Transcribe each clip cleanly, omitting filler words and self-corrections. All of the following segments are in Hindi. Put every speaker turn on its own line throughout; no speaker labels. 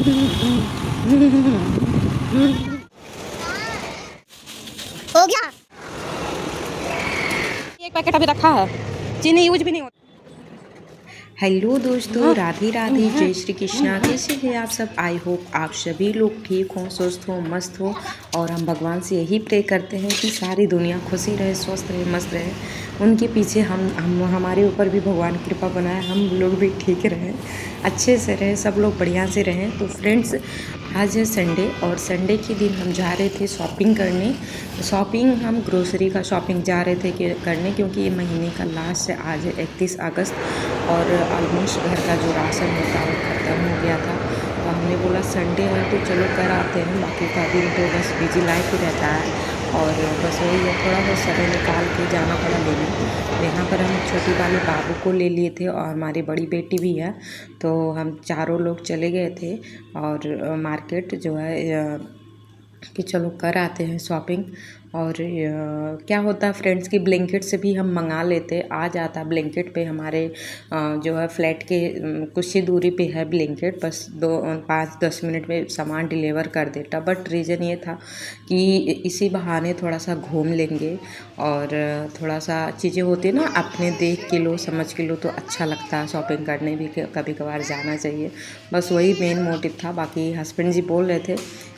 हो गया।
एक पैकेट अभी रखा है, चीनी यूज भी नहीं होता।
हेलो दोस्तों, राधे राधे, जय श्री कृष्णा। कैसे हैं आप सब? आई होप आप सभी लोग ठीक हों, स्वस्थ हों, मस्त हो। और हम भगवान से यही प्रे करते हैं कि सारी दुनिया खुशी रहे, स्वस्थ रहे, मस्त रहे। उनके पीछे हम हमारे ऊपर भी भगवान कृपा बनाए, हम लोग भी ठीक रहें, अच्छे से रहें, सब लोग बढ़िया से रहें। तो फ्रेंड्स, आज है संडे और संडे के दिन हम जा रहे थे शॉपिंग करने। शॉपिंग हम ग्रोसरी का शॉपिंग जा रहे थे करने, क्योंकि ये महीने का लास्ट है, आज है 31 अगस्त और ऑलमोस्ट घर का जो राशन होता है वो ख़त्म हो गया था। तो हमने बोला संडे है तो चलो कर आते हैं, बाकी का दिन तो बस बिजी लाइफ ही रहता है। और बस वही है, थोड़ा सा समय निकाल के जाना पड़ा लेने। तो यहाँ पर हम छोटी वाले बाबू को ले लिए थे और हमारी बड़ी बेटी भी है, तो हम चारों लोग चले गए थे और मार्केट जो है कि चलो कर आते हैं शॉपिंग। और क्या होता है फ्रेंड्स कि ब्लैंकेट से भी हम मंगा लेते, आ जाता ब्लैंकेट पे हमारे जो है फ्लैट के कुछ ही दूरी पे है ब्लैंकेट, बस 5-10 मिनट में सामान डिलीवर कर देता। बट रीज़न ये था कि इसी बहाने थोड़ा सा घूम लेंगे और थोड़ा सा चीज़ें होती है ना, अपने देख के लो, समझ के लो, तो अच्छा लगता है। शॉपिंग करने भी कभी कभार जाना चाहिए, बस वही मेन मोटिव था। बाकी हस्बैंड जी बोल रहे थे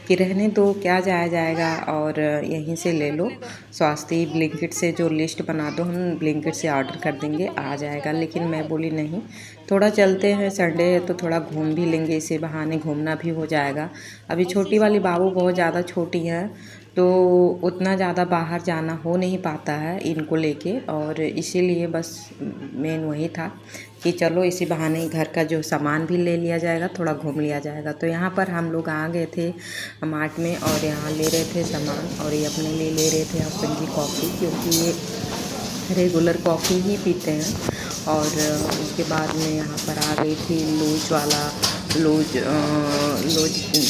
कि रहने दो, क्या जाया जाएगा और यहीं से ले लो, स्वास्थ्य ब्लिंकिट से जो लिस्ट बना दो, हम ब्लिंकिट से ऑर्डर कर देंगे, आ जाएगा। लेकिन मैं बोली नहीं, थोड़ा चलते हैं, संडे है तो थोड़ा घूम भी लेंगे, इसी बहाने घूमना भी हो जाएगा। अभी छोटी वाली बाबू बहुत ज़्यादा छोटी है, तो उतना ज़्यादा बाहर जाना हो नहीं पाता है इनको लेके, और इसीलिए बस मेन वही था कि चलो इसी बहाने घर का जो सामान भी ले लिया जाएगा, थोड़ा घूम लिया जाएगा। तो यहाँ पर हम लोग आ गए थे मार्ट में और यहाँ ले रहे थे सामान, और ये अपने लिए ले रहे थे हस्बैंड जी कॉफ़ी, क्योंकि ये रेगुलर कॉफ़ी ही पीते हैं। और उसके बाद में यहाँ पर आ गई थी लूज वाला लूज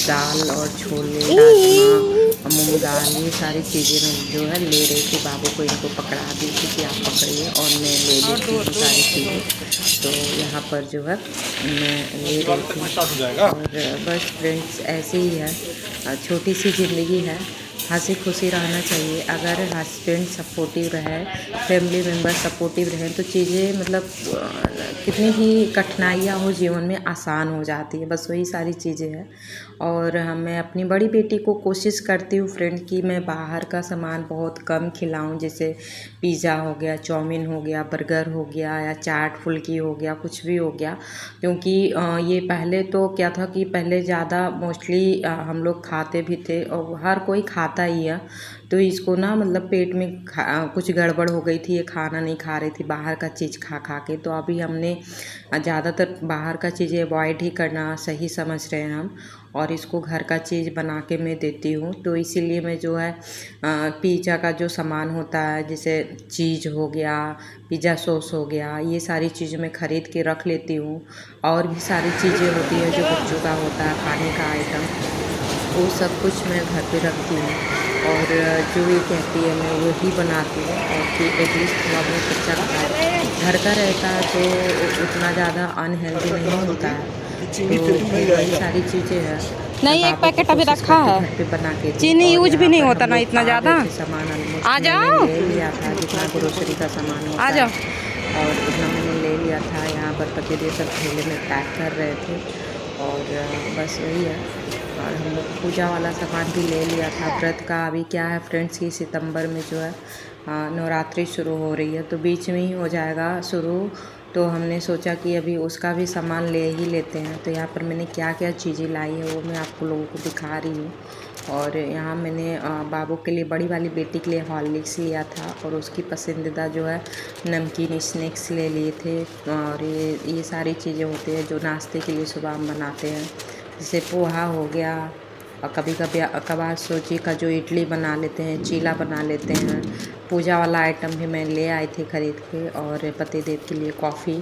दाल और छोले, राजमा, मूंग दाल, ये सारी चीज़ें मैं जो है ले रही थी। बाबू को इनको पकड़ा दी थी कि आप पकड़िए और मैं ले लेती हूँ सारी चीज़ें। तो यहाँ पर जो है मैं ले रही थी। और बस फ्रेंड्स, ऐसे ही है, छोटी सी ज़िंदगी है, हंसी खुशी रहना चाहिए। अगर हस्बैंड सपोर्टिव रहे, फैमिली मेम्बर सपोर्टिव रहें, तो चीज़ें मतलब कितनी भी कठिनाइयाँ हो जीवन में आसान हो जाती है, बस वही सारी चीज़ें हैं। और मैं अपनी बड़ी बेटी को कोशिश करती हूँ फ्रेंड कि मैं बाहर का सामान बहुत कम खिलाऊं, जैसे पिज़्ज़ा हो गया, चाउमीन हो गया, बर्गर हो गया, या चाट फुल्की हो गया, कुछ भी हो गया। क्योंकि ये पहले तो क्या था कि पहले ज़्यादा मोस्टली हम लोग खाते भी थे और हर कोई खाता ही है। तो इसको ना मतलब पेट में कुछ गड़बड़ हो गई थी, ये खाना नहीं खा रही थी बाहर का चीज़ खा खा के। तो अभी हमने ज़्यादातर बाहर का चीज़ें अवॉइड ही करना सही समझ रहे हैं हम, और इसको घर का चीज़ बना के मैं देती हूँ। तो इसीलिए मैं जो है पिज़्ज़ा का जो सामान होता है, जैसे चीज़ हो गया, पिज़्ज़ा सॉस हो गया, ये सारी चीज़ें मैं ख़रीद के रख लेती हूँ। और भी सारी चीज़ें होती है जो बच्चों का होता है खाने का आइटम, वो सब कुछ मैं घर पे रखती हूँ। और जो ये कहती है मैं वही बनाती हूँ, और कि एटलीस्ट थोड़ा बहुत बच्चा खाए। घर का रहता है तो उतना ज़्यादा अनहेल्दी नहीं होता है। तो फिर वही सारी चीज़ें हैं। मैं
नहीं, एक
बाबू को
पैकेट अभी
कोशिश
रखा
करती
है,
घर पे बना के दूँ।
चीनी
और
यूज भी
यहाँ
नहीं
पर
होता
हम
ना
लोग
इतना
आ गए
ज़्यादा।
थे, सामान ऑलमोस्ट
आ
मैंने
जाओ,
ले लिया था, जितना ग्रोसरी का सामान
आ
होता
जाओ।
है और उतना मैंने ले लिया था। यहाँ पर पतिदेव सब थैले में पैक कर रहे थे, और बस वही है। और हम लोग पूजा वाला सामान भी ले लिया था। व्रत का अभी क्या है फ्रेंड्स कि सितंबर में जो है नवरात्रि शुरू हो रही है, तो बीच में ही हो जाएगा शुरू। तो हमने सोचा कि अभी उसका भी सामान ले ही लेते हैं। तो यहाँ पर मैंने क्या क्या चीज़ें लाई है वो मैं आपको लोगों को दिखा रही हूँ। और यहाँ मैंने बाबू के लिए, बड़ी वाली बेटी के लिए हॉर्लिक्स लिया था, और उसकी पसंदीदा जो है नमकीन स्नैक्स ले लिए थे। और ये सारी चीज़ें होती हैं जो नाश्ते के लिए सुबह हम बनाते हैं, जैसे पोहा हो गया, और कभी कभी कभार सोची का जो इडली बना लेते हैं, चीला बना लेते हैं। पूजा वाला आइटम भी मैं ले आई थी ख़रीद के, और पतिदेव के लिए कॉफ़ी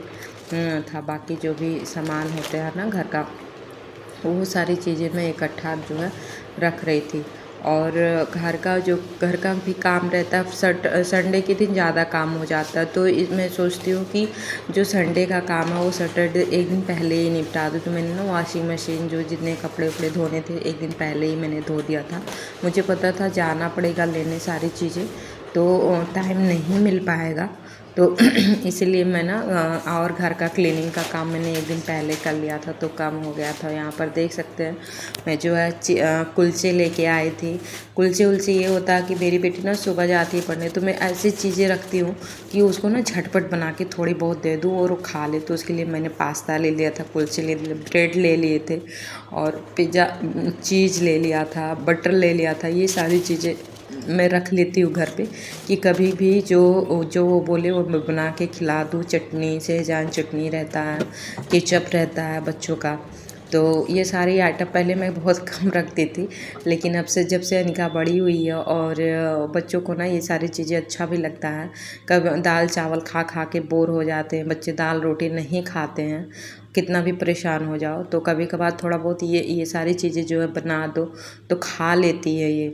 था। बाकी जो भी सामान होते हैं ना घर का, वो सारी चीज़ें मैं इकट्ठा जो है रख रही थी। और घर का भी काम रहता है। संडे के दिन ज़्यादा काम हो जाता है, तो मैं सोचती हूँ कि जो संडे का काम है वो सैटरडे एक दिन पहले ही निपटा दूँ। तो मैंने ना वॉशिंग मशीन जो जितने कपड़े उपड़े धोने थे एक दिन पहले ही मैंने धो दिया था। मुझे पता था जाना पड़ेगा लेने सारी चीज़ें, तो टाइम नहीं मिल पाएगा, तो इसीलिए मैं ना और घर का क्लीनिंग का काम मैंने एक दिन पहले कर लिया था, तो कम हो गया था। यहाँ पर देख सकते हैं मैं जो है कुलचे लेके आई थी। कुलचे उलचे ये होता है कि मेरी बेटी ना सुबह जाती है पढ़ने, तो मैं ऐसी चीज़ें रखती हूँ कि उसको ना झटपट बना के थोड़ी बहुत दे दूँ और वो खा ले। तो उसके लिए मैंने पास्ता ले लिया था, कुलचे ले लिए, ब्रेड ले लिए थे और पिज़्ज़ा चीज़ ले लिया था, बटर ले लिया था। ये सारी चीज़ें मैं रख लेती हूँ घर पे कि कभी भी जो वो बोले वो मैं बना के खिला दूँ। चटनी सेहजान चटनी रहता है, केचप रहता है बच्चों का, तो ये सारी आइटम पहले मैं बहुत कम रखती थी, लेकिन अब से जब से अनिका बड़ी हुई है और बच्चों को ना ये सारी चीज़ें अच्छा भी लगता है। कब दाल चावल खा खा के बोर हो जाते हैं बच्चे, दाल रोटी नहीं खाते हैं, कितना भी परेशान हो जाओ, तो कभी कभार थोड़ा बहुत ये सारी चीज़ें जो है बना दो तो खा लेती है ये,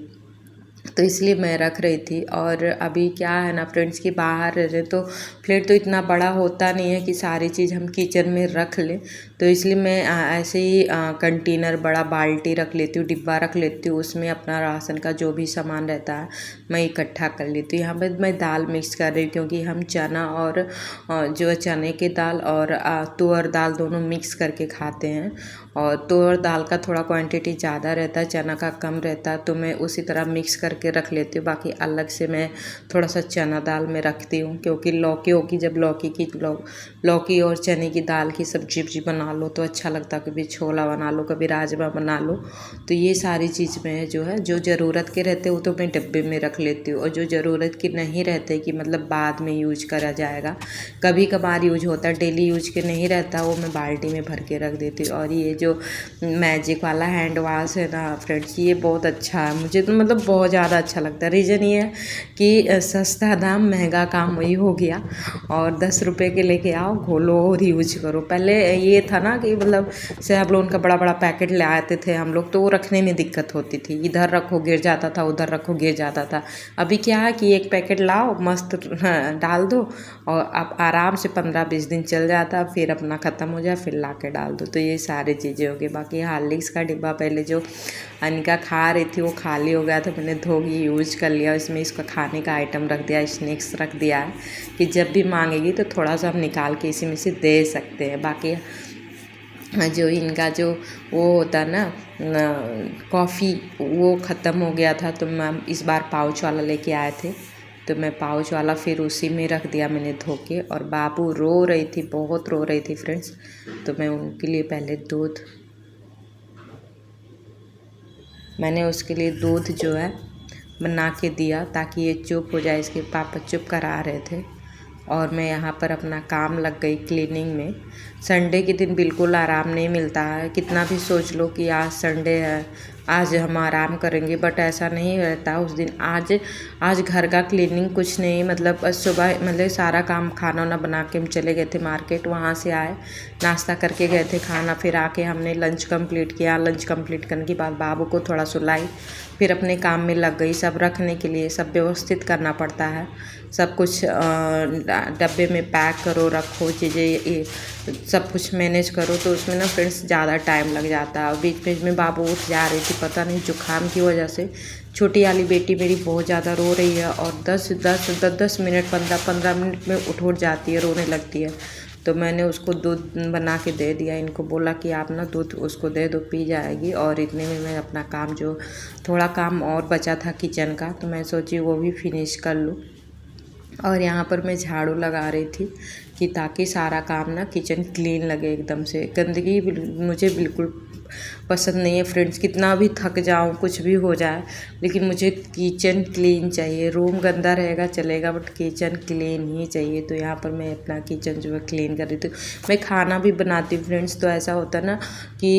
तो इसलिए मैं रख रही थी। और अभी क्या है ना फ्रेंड्स कि बाहर रह रहे तो फ्लैट तो इतना बड़ा होता नहीं है कि सारी चीज़ हम किचन में रख लें, तो इसलिए मैं ऐसे ही कंटेनर बड़ा बाल्टी रख लेती हूँ, डिब्बा रख लेती हूँ, उसमें अपना राशन का जो भी सामान रहता है मैं इकट्ठा कर लेती हूँ। यहाँ पर मैं दाल मिक्स कर रही हूँ क्योंकि हम चना और जो चने की दाल और तुअर दाल दोनों मिक्स करके खाते हैं, और तुअर दाल का थोड़ा क्वांटिटी ज़्यादा रहता है, चना का कम रहता है, तो मैं उसी तरह मिक्स करके रख लेती हूँ। बाकी अलग से मैं थोड़ा सा चना दाल में रखती हूँ, क्योंकि जब लौकी और चने की दाल की सब्जी वब्जी बना लो तो अच्छा लगता है, कभी छोला बना लो, कभी राजमा बना लो, तो ये सारी चीज़ में जो है जो ज़रूरत के रहते वो तो मैं डब्बे में रख लेती हूँ, और जो ज़रूरत के नहीं रहते कि मतलब बाद में यूज करा जाएगा, कभी कभार यूज होता है, डेली यूज के नहीं रहता, वो मैं बाल्टी में भर के रख देती हूँ। और ये जो मैजिक वाला हैंड वाश है ना फ्रेंड्स, ये बहुत अच्छा है, मुझे तो मतलब बहुत ज़्यादा अच्छा लगता है। रीज़न ये है कि सस्ता दाम महंगा काम वही हो गया, और 10 रुपये के लेके आओ, घोलो और यूज करो। पहले ये था ना कि मतलब से हम लोग उनका बड़ा बड़ा पैकेट ले आते थे हम लोग, तो वो रखने में दिक्कत होती थी, इधर रखो गिर जाता था, उधर रखो गिर जाता था। अभी क्या है कि एक पैकेट लाओ मस्त डाल दो और आप आराम से 15-20 दिन चल जाता, फिर अपना ख़त्म हो जाए, फिर ला के डाल दो। तो ये सारी चीज़ें हो गई। बाकी हार्लिक्स का डिब्बा पहले जो अनिका खा रही थी वो खाली हो गया था, मैंने धो के यूज कर लिया, इसमें इसका खाने का आइटम रख दिया, स्नैक्स रख दिया है कि जब भी मांगेगी तो थोड़ा सा हम निकाल के इसी में से दे सकते हैं। बाकी जो इनका जो वो होता ना कॉफ़ी वो ख़त्म हो गया था, तो मैं इस बार पाउच वाला लेके आए थे, तो मैं पाउच वाला फिर उसी में रख दिया मैंने धो के। और बाबू रो रही थी, बहुत रो रही थी फ्रेंड्स, तो मैं उनके लिए पहले मैंने उसके लिए दूध जो है बना के दिया ताकि ये चुप हो जाए, इसके पापा चुप करा रहे थे, और मैं यहाँ पर अपना काम लग गई क्लीनिंग में। संडे के दिन बिल्कुल आराम नहीं मिलता है, कितना भी सोच लो कि आज संडे है, आज हम आराम करेंगे, बट ऐसा नहीं रहता उस दिन। आज घर का क्लीनिंग कुछ नहीं, मतलब सुबह मतलब सारा काम खाना वाना बना के हम चले गए थे मार्केट, वहाँ से आए नाश्ता करके गए थे खाना, फिर आके हमने लंच कंप्लीट किया। लंच कंप्लीट करने के बाद बाबू को थोड़ा सुलाई, फिर अपने काम में लग गई। सब रखने के लिए सब व्यवस्थित करना पड़ता है, सब कुछ डब्बे में पैक करो, रखो चीज़ें, सब कुछ मैनेज करो, तो उसमें ना फ्रेंड्स ज़्यादा टाइम लग जाता है। बीच बीच में बाबू उठ जा रही थी, पता नहीं जुकाम की वजह से। छोटी वाली बेटी मेरी बहुत ज़्यादा रो रही है, और 10 मिनट 15 मिनट में उठ जाती है, रोने लगती है। तो मैंने उसको दूध बना के दे दिया, इनको बोला कि आप ना दूध उसको दे दो, पी जाएगी। और इतने में मैं अपना काम जो थोड़ा काम और बचा था किचन का, तो मैं सोची वो भी फिनिश कर लूँ। और यहाँ पर मैं झाड़ू लगा रही थी कि ताकि सारा काम ना किचन क्लीन लगे एकदम से। गंदगी मुझे बिल्कुल पसंद नहीं है फ्रेंड्स, कितना भी थक जाऊँ कुछ भी हो जाए, लेकिन मुझे किचन क्लीन चाहिए। रूम गंदा रहेगा चलेगा, बट किचन क्लीन ही चाहिए। तो यहाँ पर मैं अपना किचन जो है क्लीन कर रही थी। मैं खाना भी बनाती हूँ फ्रेंड्स, तो ऐसा होता है ना कि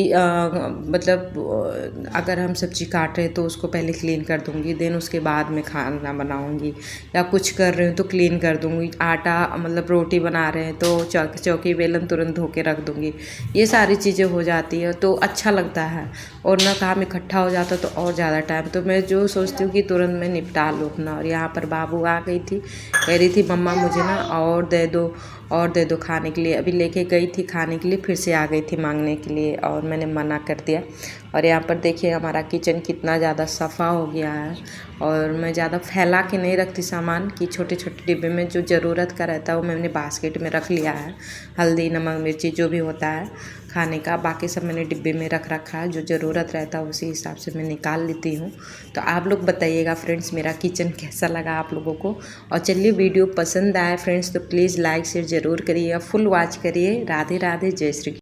मतलब अगर हम सब्जी काट रहे हैं तो उसको पहले क्लीन कर दूँगी, देन उसके बाद में खाना बनाऊँगी, या कुछ कर रही हूँ तो क्लीन कर दूँगी। आटा मतलब रोटी बना रहे हैं तो चौकी बेलन तुरंत धो के रख दूँगी। ये सारी चीज़ें हो जाती है तो अच्छा लगता है, और ना काम इकट्ठा हो जाता तो और ज़्यादा टाइम, तो मैं जो सोचती हूँ कि तुरंत मैं निपटा लूँ अपना। और यहाँ पर बाबू आ गई थी, कह रही थी मम्मा मुझे ना और दे दो खाने के लिए। अभी लेके गई थी खाने के लिए, फिर से आ गई थी मांगने के लिए और मैंने मना कर दिया। और यहाँ पर देखिए हमारा किचन कितना ज़्यादा सफ़ा हो गया है। और मैं ज़्यादा फैला के नहीं रखती सामान, कि छोटे छोटे डिब्बे में जो ज़रूरत का रहता है वो मैंने बास्केट में रख लिया है। हल्दी, नमक, मिर्ची जो भी होता है खाने का, बाकी सब मैंने डिब्बे में रख रखा है। जो ज़रूरत रहता है उसी हिसाब से मैं निकाल लेती हूँ। तो आप लोग बताइएगा फ्रेंड्स मेरा किचन कैसा लगा आप लोगों को। और चलिए वीडियो पसंद आए फ्रेंड्स तो प्लीज़ लाइक शेयर ज़रूर करिएगा, फुल वॉच करिए। राधे राधे, जय श्री।